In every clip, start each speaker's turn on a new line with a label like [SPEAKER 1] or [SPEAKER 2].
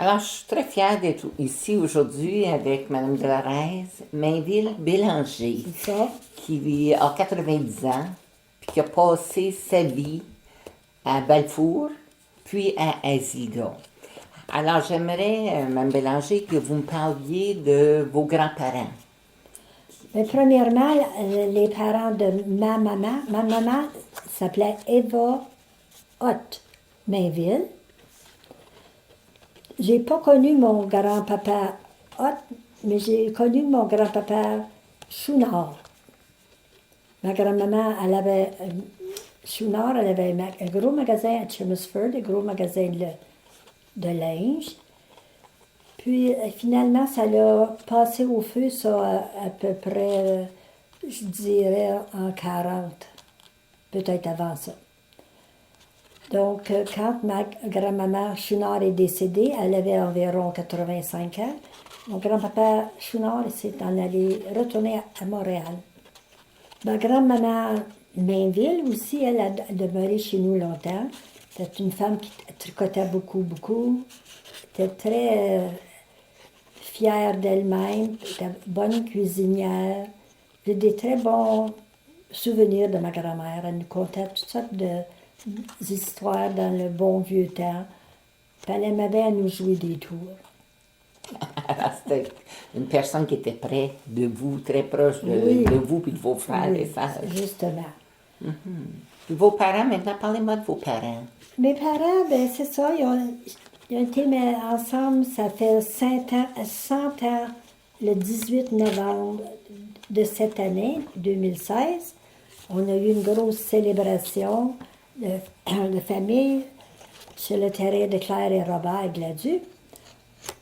[SPEAKER 1] Alors, je suis très fière d'être ici aujourd'hui avec Mme Dolores Mainville Bélanger,
[SPEAKER 2] C'est ça.
[SPEAKER 1] qui a 90 ans, puis qui a passé sa vie à Balfour, puis à Asilo. Alors, j'aimerais, Mme Bélanger, que vous me parliez de vos grands-parents.
[SPEAKER 2] Mais premièrement, les parents de ma maman s'appelait Eva Ott Mainville. J'ai pas connu mon grand-papa Ott, mais j'ai connu mon grand-papa Chouinard. Ma grand-maman, elle avait, Chouinard, elle avait un gros magasin à Chelmsford, un gros magasin de linge. Puis finalement, ça l'a passé au feu, ça, à peu près, je dirais, en 40, peut-être avant ça. Donc, quand ma grand-maman Chouinard est décédée, elle avait environ 85 ans. Mon grand-papa Chouinard s'est en allé retourner à Montréal. Ma grand-maman Mainville aussi, elle a demeuré chez nous longtemps. C'était une femme qui tricotait beaucoup, beaucoup. Elle était très fière d'elle-même, était bonne cuisinière. J'ai des très bons souvenirs de ma grand-mère. Elle nous contait toutes sortes d'histoires dans le bon vieux temps. Puis elle aimait bien nous jouer des tours.
[SPEAKER 1] Alors, c'était une personne qui était près de vous, très proche
[SPEAKER 2] Oui.
[SPEAKER 1] de vous puis de vos frères et
[SPEAKER 2] Oui,
[SPEAKER 1] sœurs.
[SPEAKER 2] justement.
[SPEAKER 1] Puis vos parents, maintenant, parlez-moi de vos parents.
[SPEAKER 2] Mes parents, ben c'est ça, ils ont été ensemble, ça fait 100 ans, le 18 novembre de cette année, 2016. On a eu une grosse célébration de famille sur le terrain de Claire et Robert à Gladu.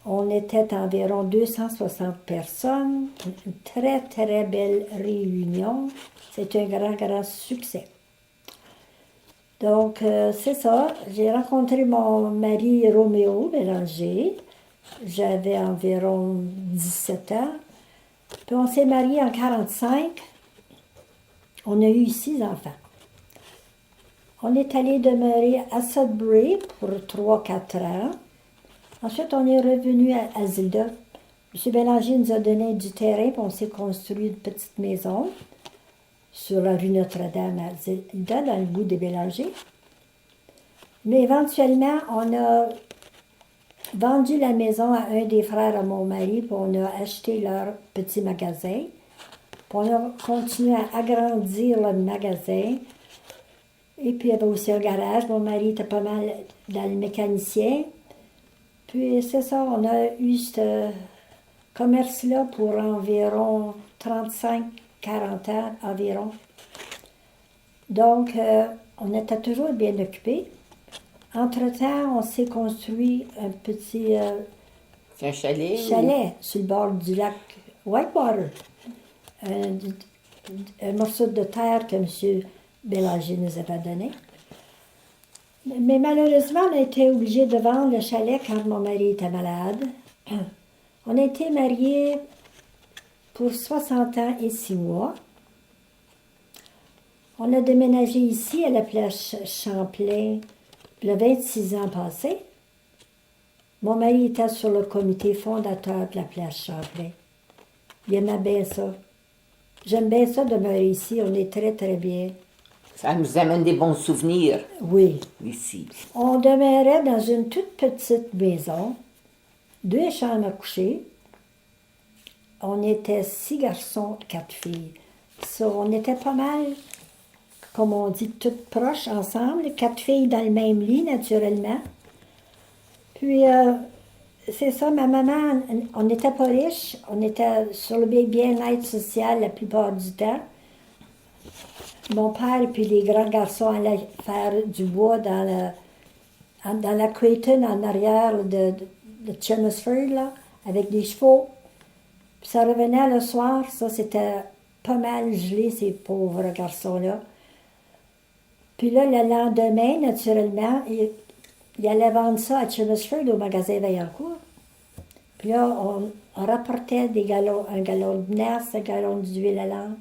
[SPEAKER 2] On était environ 260 personnes, une très, très belle réunion. C'est un grand, grand succès. Donc, c'est ça. J'ai rencontré mon mari Roméo Bélanger. J'avais environ 17 ans. Puis on s'est mariés en 45. On a eu 6 enfants. On est allé demeurer à Sudbury pour 3-4 ans. Ensuite, on est revenu à Zilda. M. Bélanger nous a donné du terrain, puis on s'est construit une petite maison sur la rue Notre-Dame à Zilda, dans le bout des Bélangers. Mais éventuellement, on a vendu la maison à un des frères à mon mari, puis on a acheté leur petit magasin. Puis on a continué à agrandir le magasin. Et puis il y avait aussi un garage. Mon mari était pas mal dans le mécanicien. Puis c'est ça, on a eu ce commerce-là pour environ 35-40 ans environ. Donc, on était toujours bien occupés. Entre-temps, on s'est construit un petit
[SPEAKER 1] C'est un chalet?
[SPEAKER 2] chalet sur le bord du lac Whitewater. Un morceau de terre que M. Bélanger nous avait donné. Mais malheureusement, on a été obligés de vendre le chalet quand mon mari était malade. On a été mariés pour 60 ans et 6 mois. On a déménagé ici à la place Champlain le 26 ans passés. Mon mari était sur le comité fondateur de la place Champlain. Il aimait bien ça. J'aime bien ça demeurer ici. On est très, très bien.
[SPEAKER 1] Ça nous amène des bons souvenirs
[SPEAKER 2] Oui.
[SPEAKER 1] ici.
[SPEAKER 2] On demeurait dans une toute petite maison, 2 chambres à coucher. On était 6 garçons, 4 filles. Ça, on était pas mal, comme on dit, toutes proches ensemble. 4 filles dans le même lit, naturellement. Puis, c'est ça, ma maman, on n'était pas riches. On était sur le bien-être social la plupart du temps. Mon père et puis les grands garçons allaient faire du bois dans la Creighton en arrière de Chelmsford, là, avec des chevaux. Puis ça revenait le soir, ça c'était pas mal gelé, ces pauvres garçons-là. Puis là, le lendemain, naturellement, il allait vendre ça à Chelmsford au magasin Vaillancourt. Puis là, on rapportait un gallon de nasse, un gallon d'huile à lampe.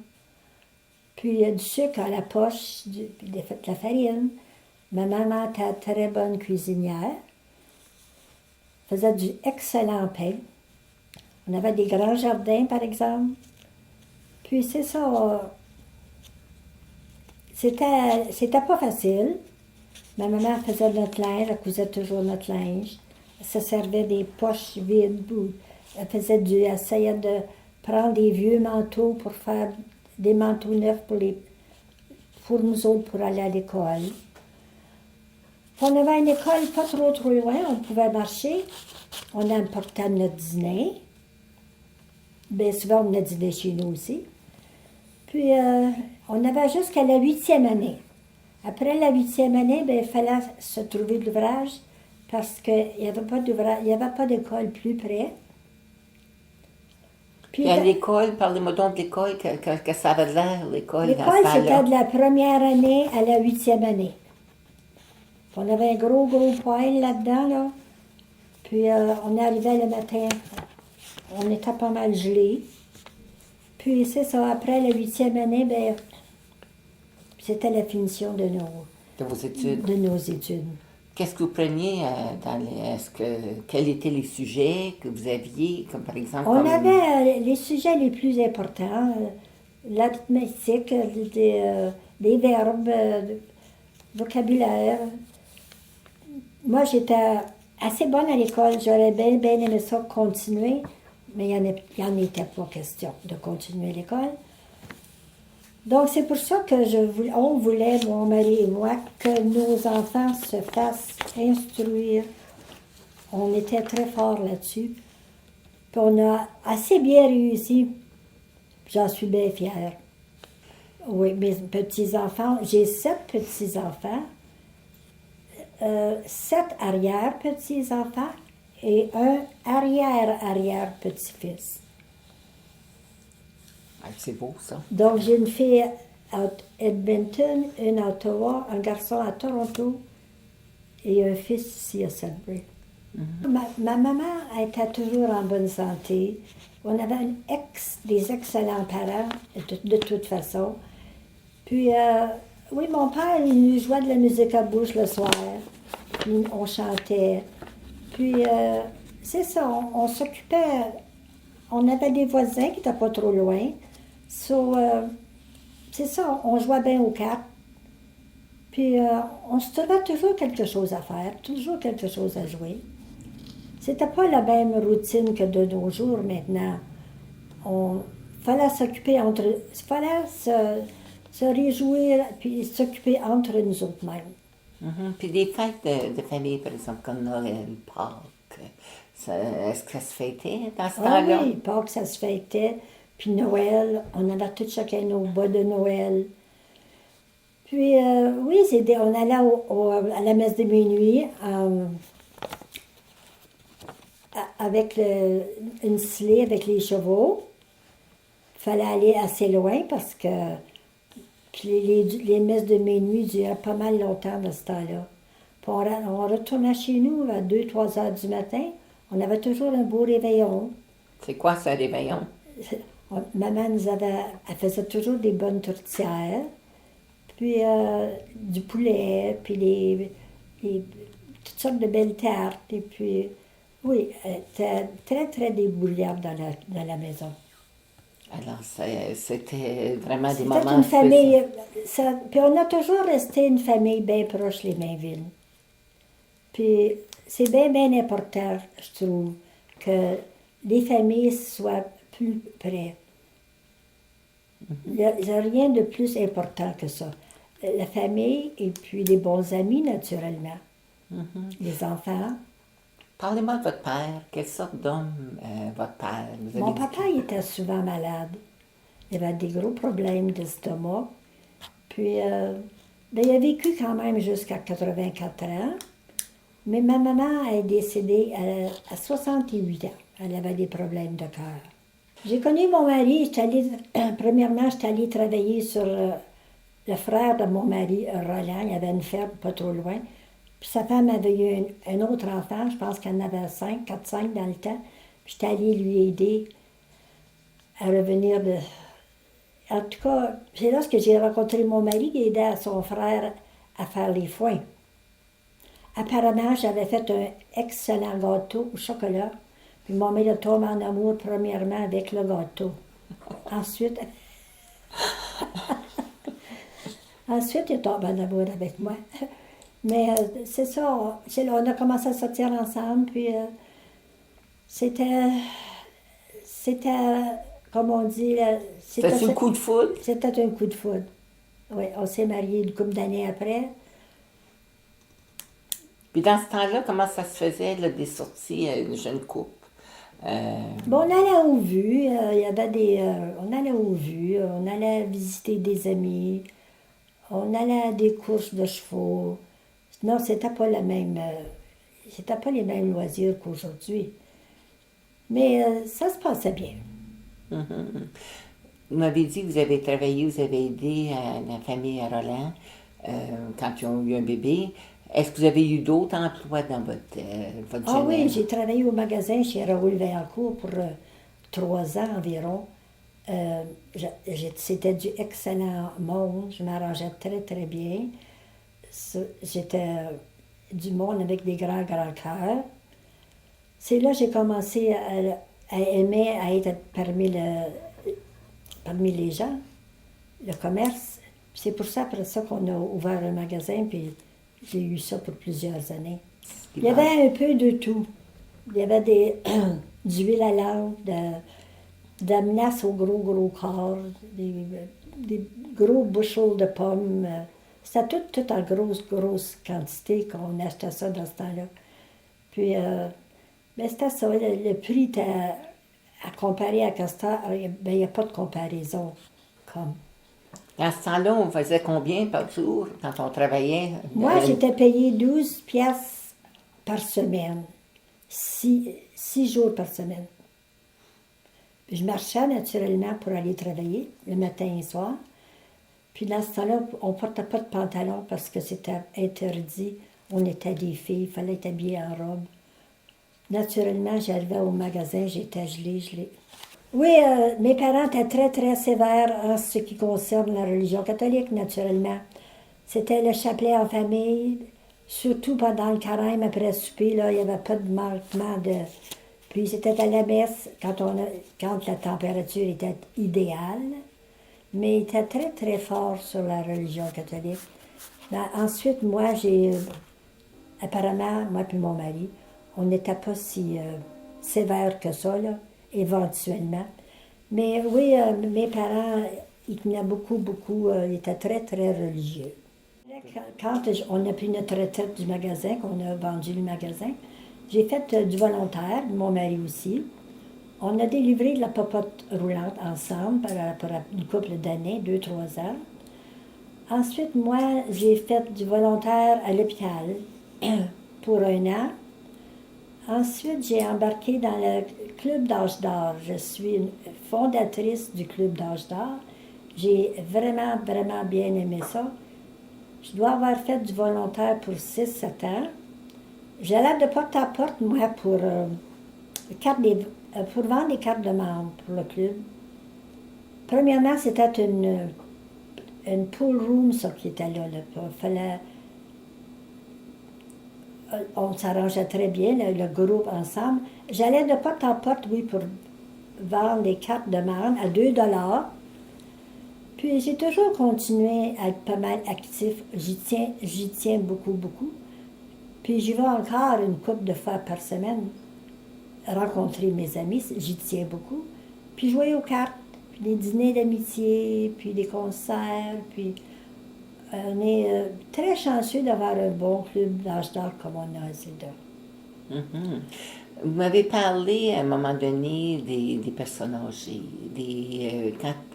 [SPEAKER 2] Puis du sucre à la poche, de la farine. Ma maman était très bonne cuisinière. faisait du excellent pain. On avait des grands jardins, par exemple. Puis c'est ça, c'était pas facile. Ma maman faisait notre linge, elle cousait toujours notre linge. Elle se servait des poches vides. Elle essayait de prendre des vieux manteaux pour faire des manteaux neufs pour nous autres pour aller à l'école. On avait une école pas trop loin, on pouvait marcher. On emportait notre dîner. Bien souvent, on venait dîner chez nous aussi. Puis, on avait jusqu'à la 8e année. Après la 8e année, bien, il fallait se trouver de l'ouvrage parce qu'il n'y avait pas d'école plus près.
[SPEAKER 1] Puis à l'école, parlez-moi donc de l'école, que ça avait l'air, l'école,
[SPEAKER 2] L'école,
[SPEAKER 1] à ce temps-là.
[SPEAKER 2] c'était de la première année à la 8e année. On avait un gros poêle là-dedans, là. Puis on arrivait le matin, on était pas mal gelés. Puis c'est ça, après la 8e année, bien, c'était la finition de
[SPEAKER 1] De vos études.
[SPEAKER 2] nos études.
[SPEAKER 1] Qu'est-ce que vous preniez quels étaient les sujets que vous aviez, comme par exemple...
[SPEAKER 2] On avait les sujets les plus importants, l'arithmétique, des verbes, vocabulaire. Moi, j'étais assez bonne à l'école. J'aurais bien aimé ça continuer, mais il n'y en était pas question de continuer l'école. Donc, c'est pour ça que on voulait, mon mari et moi, que nos enfants se fassent instruire. On était très forts là-dessus. Puis on a assez bien réussi. J'en suis bien fière. Oui, mes petits-enfants, j'ai 7 petits-enfants, 7 arrière-petits-enfants et un arrière-arrière-petit-fils.
[SPEAKER 1] Ah, c'est beau, ça.
[SPEAKER 2] Donc, j'ai une fille à Edmonton, une à Ottawa, un garçon à Toronto et un fils ici à Sudbury. Ma maman était toujours en bonne santé. On avait des excellents parents, de toute façon. Puis, oui, mon père, il nous jouait de la musique à bouche le soir. Puis, on chantait. Puis, c'est ça, on s'occupait. On avait des voisins qui n'étaient pas trop loin. C'est ça, on jouait bien aux cartes. Puis, on se trouvait toujours quelque chose à faire, toujours quelque chose à jouer. C'était pas la même routine que de nos jours maintenant. Fallait s'occuper fallait se réjouir puis s'occuper entre nous autres mêmes.
[SPEAKER 1] Puis des fêtes de famille, par exemple, comme Noël, Pâques, est-ce que ça se fêtait dans ce temps-là?
[SPEAKER 2] Oui, Pâques, ça se fêtait. Puis Noël, on avait tous chacun nos bas de Noël. Puis, oui, on allait à la messe de minuit avec une slée avec les chevaux. Il fallait aller assez loin parce que les messes de minuit duraient pas mal longtemps dans ce temps-là. Puis on retournait chez nous à 2-3 heures du matin. On avait toujours un beau réveillon.
[SPEAKER 1] C'est quoi ça, réveillon?
[SPEAKER 2] Maman elle faisait toujours des bonnes tourtières, puis du poulet, puis toutes sortes de belles tartes. Et puis, oui, elle était très, très débrouillarde dans la maison.
[SPEAKER 1] Alors, c'était vraiment des
[SPEAKER 2] C'était
[SPEAKER 1] moments
[SPEAKER 2] une famille.
[SPEAKER 1] spéciaux.
[SPEAKER 2] Puis on a toujours resté une famille bien proche, les Mainville. Puis c'est bien, bien important, je trouve, que les familles soient plus près. Il n'y a rien de plus important que ça. La famille et puis les bons amis, naturellement. Les enfants.
[SPEAKER 1] Parlez-moi de votre père. Quelle sorte d'homme votre père?
[SPEAKER 2] Mon papa, il était souvent malade. Il avait des gros problèmes d'estomac. Puis, ben, il a vécu quand même jusqu'à 84 ans. Mais ma maman est décédée à 68 ans. Elle avait des problèmes de cœur. J'ai connu mon mari. Premièrement, j'étais allée travailler sur le frère de mon mari, Roland. Il avait une ferme pas trop loin. Puis sa femme avait eu un autre enfant, je pense qu'elle en avait 4-5 dans le temps. Puis j'étais allée lui aider à revenir de... En tout cas, c'est là que j'ai rencontré mon mari qui aidait son frère à faire les foins. apparemment, j'avais fait un excellent gâteau au chocolat. Puis mon mari a tombé en amour premièrement avec le gâteau. Ensuite, ensuite, il est tombé en amour avec moi. Mais c'est ça, on a commencé à sortir ensemble, puis c'était, comme on dit,
[SPEAKER 1] C'était un coup de foudre?
[SPEAKER 2] C'était un coup de foudre. Oui, on s'est mariés une couple d'années après.
[SPEAKER 1] Puis dans ce temps-là, comment ça se faisait, là, des sorties à une jeune couple?
[SPEAKER 2] Bon, on allait aux vues, il y avait on allait aux vues, on allait visiter des amis, on allait à des courses de chevaux. Non, c'était pas c'était pas les mêmes loisirs qu'aujourd'hui. Mais ça se passait bien.
[SPEAKER 1] Vous m'avez dit que vous avez travaillé, vous avez aidé la famille à Roland quand ils ont eu un bébé. Est-ce que vous avez eu d'autres emplois dans votre
[SPEAKER 2] Ah oui,
[SPEAKER 1] jeunesse?
[SPEAKER 2] j'ai travaillé au magasin chez Raoul Vaillancourt pour 3 ans environ. C'était du excellent monde, je m'arrangeais très très bien. J'étais du monde avec des grands cœurs. C'est là que j'ai commencé à aimer à être parmi les gens, le commerce. C'est pour ça, après ça, qu'on a ouvert un magasin, puis j'ai eu ça pour plusieurs années. Il y avait un peu de tout. Il y avait d'huile à l'âne, de la menace au gros corps, des gros bushels de pommes. C'était tout en grosse quantité qu'on achetait ça dans ce temps-là. Puis, ben c'était ça. Le prix était à comparer à Castor, ben, il n'y a pas de comparaison. Comme.
[SPEAKER 1] À ce temps-là, on faisait combien par jour quand on travaillait?
[SPEAKER 2] Moi, j'étais payée 12 piastres par semaine. 6 jours par semaine. Je marchais naturellement pour aller travailler le matin et le soir. Puis dans ce temps-là, on ne portait pas de pantalon parce que c'était interdit. On était des filles, il fallait être habillé en robe. Naturellement, j'arrivais au magasin, j'étais gelée. Oui, mes parents étaient très, très sévères en ce qui concerne la religion catholique, naturellement. C'était le chapelet en famille, surtout pendant le carême, après le souper, là, il n'y avait pas de manquement de... Puis c'était à la messe quand la température était idéale, mais il était très, très fort sur la religion catholique. Ben, ensuite, moi, apparemment, moi et mon mari, on n'était pas si sévères que ça, là, éventuellement. Mais oui, mes parents, ils tenaient beaucoup, ils étaient très, très religieux. Quand on a pris notre retraite du magasin, qu'on a vendu le magasin, j'ai fait du volontaire, mon mari aussi. On a délivré de la popote roulante ensemble pour une couple d'années, 2-3 ans. Ensuite, moi, j'ai fait du volontaire à l'hôpital pour 1 an. Ensuite, j'ai embarqué dans le Club d'âge d'or. Je suis une fondatrice du Club d'âge d'or. J'ai vraiment, vraiment bien aimé ça. Je dois avoir fait du volontaire pour 6-7 ans. J'allais de porte à porte, moi, pour vendre des cartes de membres pour le club. Premièrement, c'était une pool room, ça, qui était là. On s'arrangeait très bien, le groupe ensemble. J'allais de porte en porte, oui, pour vendre des cartes de membres à 2 $. Puis j'ai toujours continué à être pas mal actif. J'y tiens beaucoup. Puis j'y vais encore une couple de fois par semaine rencontrer mes amis, j'y tiens beaucoup. Puis jouer aux cartes, puis des dîners d'amitié, puis des concerts, puis on est très chanceux d'avoir un bon club d'âge d'or comme on a à Zilda.
[SPEAKER 1] Vous m'avez parlé à un moment donné des personnes âgées,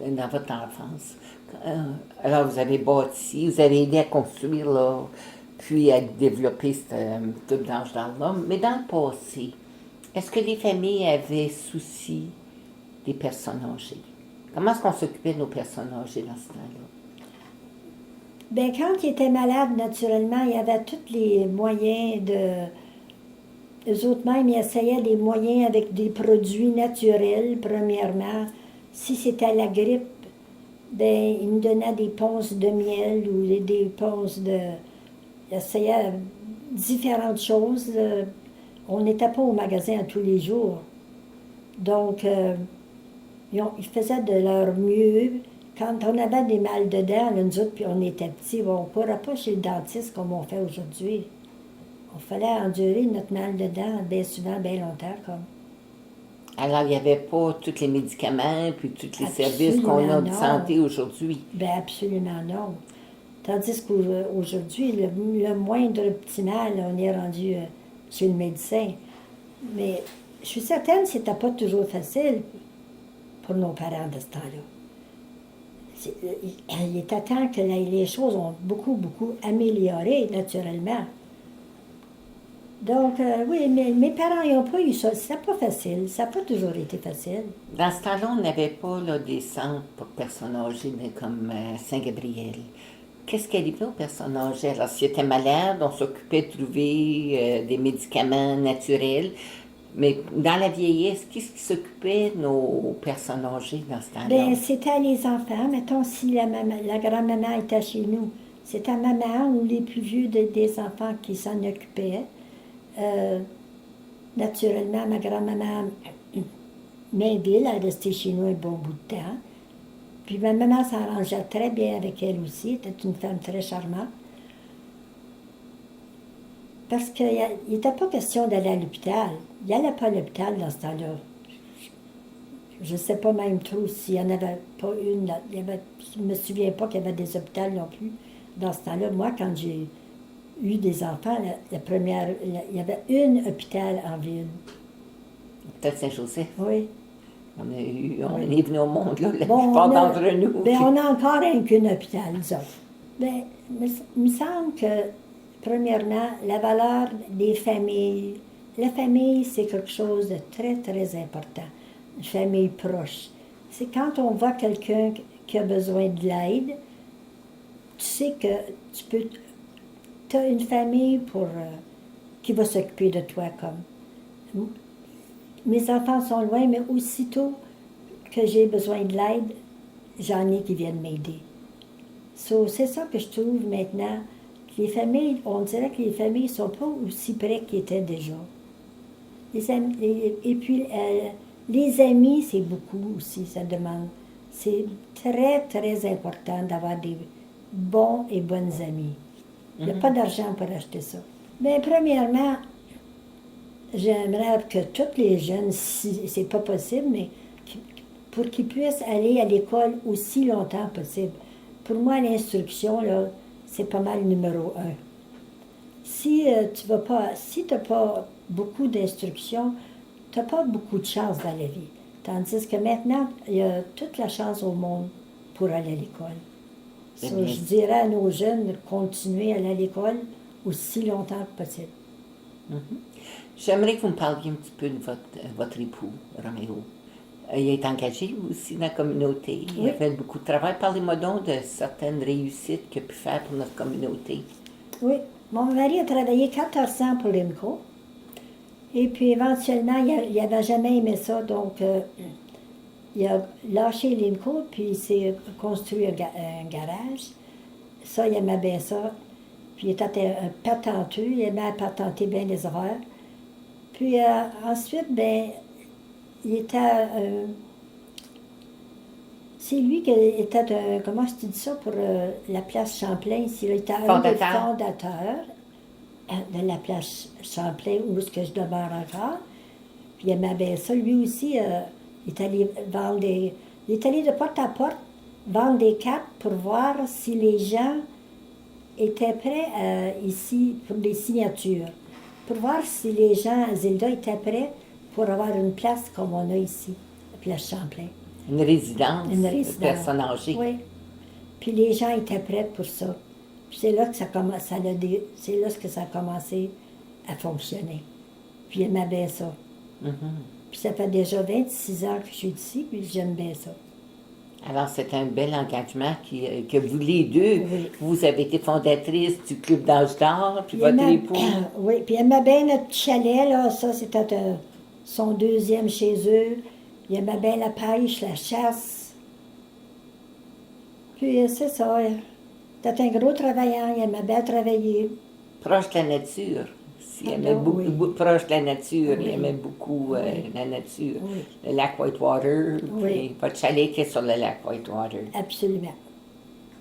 [SPEAKER 1] dans votre enfance. Alors, vous avez bâti, vous avez aidé à construire, là, puis à développer ce club d'âge d'or-là. Mais dans le passé, est-ce que les familles avaient souci des personnes âgées? Comment est-ce qu'on s'occupait de nos personnes âgées dans ce temps-là?
[SPEAKER 2] Bien, quand ils étaient malades, naturellement, il y avait tous les moyens Eux autres même, ils essayaient des moyens avec des produits naturels, premièrement. Si c'était la grippe, ben, ils me donnaient des ponces de miel ou des ponces de... Ils essayaient différentes choses. On n'était pas au magasin tous les jours. Donc, ils faisaient de leur mieux. Quand on avait des mal de dents, là, nous autres, puis on était petits, on ne courait pas chez le dentiste comme on fait aujourd'hui. On fallait endurer notre mal de dents bien souvent, bien longtemps. Comme.
[SPEAKER 1] Alors, il n'y avait pas tous les médicaments puis tous les services qu'on a de santé aujourd'hui.
[SPEAKER 2] Bien, absolument non. Tandis qu'aujourd'hui, le moindre petit mal, on est rendu chez le médecin. Mais je suis certaine que ce n'était pas toujours facile pour nos parents de ce temps-là. Il était temps que les choses ont beaucoup, beaucoup amélioré, naturellement. Donc, oui, mes parents n'ont pas eu ça. C'était pas facile. Ça n'a pas toujours été facile.
[SPEAKER 1] Dans ce temps-là, on n'avait pas là, des centres pour personnes âgées comme Saint-Gabriel. Qu'est-ce qui arrivait aux personnes âgées? Alors, s'ils étaient malades, on s'occupait de trouver des médicaments naturels. Mais dans la vieillesse, qu'est-ce qui s'occupait de nos personnes âgées dans ce temps-là?
[SPEAKER 2] Bien, c'était les enfants. Mettons, si la grand-maman était chez nous, c'était maman ou les plus vieux des enfants qui s'en occupaient. Naturellement, ma grand-maman Mainville a resté chez nous un bon bout de temps. Puis ma maman s'arrangeait très bien avec elle aussi. Elle était une femme très charmante. Parce qu'il n'était pas question d'aller à l'hôpital. Il n'y allait pas à l'hôpital dans ce temps-là. Je ne sais pas même trop s'il n'y en avait pas une. Je ne me souviens pas qu'il y avait des hôpitaux non plus dans ce temps-là. Moi, quand j'ai eu des enfants, il y avait un hôpital en ville.
[SPEAKER 1] Peut-être Saint-Joseph.
[SPEAKER 2] Oui.
[SPEAKER 1] On est venu au monde, là, la
[SPEAKER 2] Bon,
[SPEAKER 1] plupart d'entre nous.
[SPEAKER 2] Bien, on a encore qu'un hôpital, nous autres. Bien, il me semble que, premièrement, la valeur des familles. La famille, c'est quelque chose de très, très important. Une famille proche. C'est quand on voit quelqu'un qui a besoin de l'aide, tu sais que tu as une famille qui va s'occuper de toi comme. Mes enfants sont loin, mais aussitôt que j'ai besoin de l'aide, j'en ai qui viennent m'aider. C'est ça que je trouve maintenant. Que les familles, on dirait que les familles ne sont pas aussi près qu'ils étaient déjà. Et puis, les amis, c'est beaucoup aussi, ça demande. C'est très, très important d'avoir des bons et bonnes amis. Il n'y a pas d'argent pour acheter ça. Bien, premièrement, j'aimerais que tous les jeunes, si c'est pas possible, mais pour qu'ils puissent aller à l'école aussi longtemps possible. Pour moi, l'instruction, là, c'est pas mal numéro 1. Si tu n'as pas beaucoup d'instruction, tu n'as pas beaucoup de chance dans la vie. Tandis que maintenant, il y a toute la chance au monde pour aller à l'école. Je dirais à nos jeunes de continuer à aller à l'école aussi longtemps que possible.
[SPEAKER 1] J'aimerais que vous me parliez un petit peu de votre époux, Roméo. Il est engagé aussi dans la communauté. Il a fait beaucoup de travail. Parlez-moi donc de certaines réussites qu'il a pu faire pour notre communauté.
[SPEAKER 2] Oui. Mon mari a travaillé 14 ans pour l'IMCO. Et puis éventuellement, il n'avait jamais aimé ça. Donc, il a lâché l'IMCO, puis il s'est construit un garage. Ça, il aimait bien ça. Puis il était un patenteux. Il aimait patenter bien les horaires. Puis ensuite, ben, il était. C'est lui qui était, comment je te dis ça, pour la place Champlain ici. Il était un des fondateurs de la place Champlain, où est-ce que je demeure encore. Puis il aimait bien ça. Lui aussi, il est allé vendre il est allé de porte à porte vendre des cartes pour voir si les gens étaient prêts ici pour des signatures. Pour voir si les gens à Zilda étaient prêts pour avoir une place comme on a ici, la place Champlain.
[SPEAKER 1] Une résidence de personnes âgées.
[SPEAKER 2] Oui. Puis les gens étaient prêts pour ça. Puis c'est là que ça a commencé à fonctionner. Puis il aimait bien ça. Puis ça fait déjà 26 ans que je suis ici, puis j'aime bien ça.
[SPEAKER 1] Alors, c'est un bel engagement que vous les deux, vous avez été fondatrice du Club d'âge d'or, puis votre époux.
[SPEAKER 2] Oui, puis il aimait bien notre chalet, là. Ça, c'était son deuxième chez eux. Il aimait bien la pêche, la chasse. Puis c'est ça. C'était un gros travaillant, il aimait bien travailler.
[SPEAKER 1] proche de la nature. Il aimait
[SPEAKER 2] Alors,
[SPEAKER 1] beaucoup,
[SPEAKER 2] oui.
[SPEAKER 1] proche de la nature, il
[SPEAKER 2] Oui.
[SPEAKER 1] aimait beaucoup
[SPEAKER 2] Oui.
[SPEAKER 1] la nature.
[SPEAKER 2] Oui.
[SPEAKER 1] Le lac Whitewater,
[SPEAKER 2] Oui.
[SPEAKER 1] puis votre chalet était sur le lac Whitewater.
[SPEAKER 2] Absolument.